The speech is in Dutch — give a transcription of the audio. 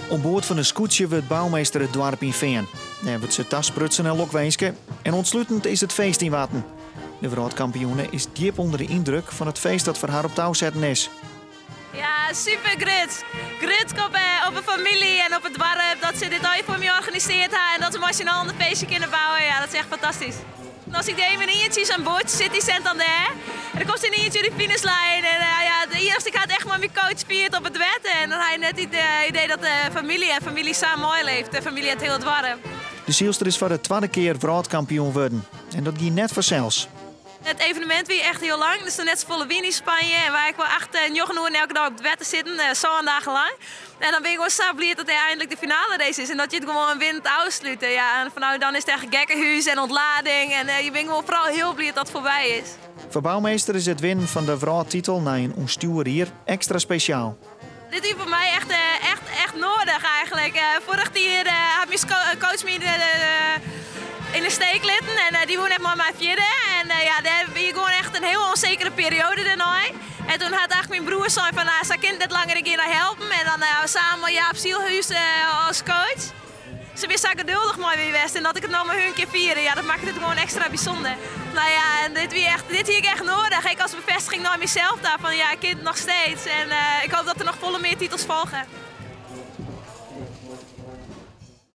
Op boord van een scootje wordt bouwmeester het dorp in Veen. Hij wordt ze tas prutsen en lokweesken. En ontsluitend is het feest in Watten. De wereldkampioene is diep onder de indruk van het feest dat voor haar op touw zetten is. Ja, super grut. Grut op een familie en op het dorp dat ze dit ooit voor me georganiseerd hebben en dat ze met een feestje kunnen bouwen. Ja, dat is echt fantastisch. En als ik de een eentje aan boord zit, die Santander. En dan komt ze in eentje de finishlijn. En de eerste gaat echt maar mijn coach spiert op het wetten. En dan had je net het idee dat de familie samen mooi leeft. De familie het heel het warm. De Zielster is voor de tweede keer wereldkampioen worden. En dat ging net vanzelfs. Het evenement wie echt heel lang, dus net volle wien in Spanje. En waar ik wel 8 uur elke dag op het wetten zitten, zo'n dagen lang. En dan ben ik gewoon zo blij dat hij eindelijk de finale race is. En dat je het gewoon wint uitsluiten. Ja, en vanuit dan is het echt gekkenhuis en ontlading. En je bent gewoon vooral heel blij dat dat voorbij is. Voor bouwmeester is het winnen van de wereldtitel na een onstuur hier extra speciaal. Dit is voor mij echt nodig eigenlijk. Vorig jaar had mijn coach me in de steek litten en die woonde net maar mijn vierde. En daar heb je gewoon echt een heel onzekere periode daarna. En toen had eigenlijk mijn broer gezegd van, ze kind net langer een keer naar helpen. En dan samen Jaap Zielhuis als coach. Ze wist zo geduldig mooi wie was en dat ik het nou maar hun keer vieren. Ja, dat maakt het gewoon extra bijzonder. Nou ja, en dit hier ik echt nodig. Ik als bevestiging naar mezelf daar van, ja, ik kind nog steeds. En ik hoop dat er nog volle meer titels volgen.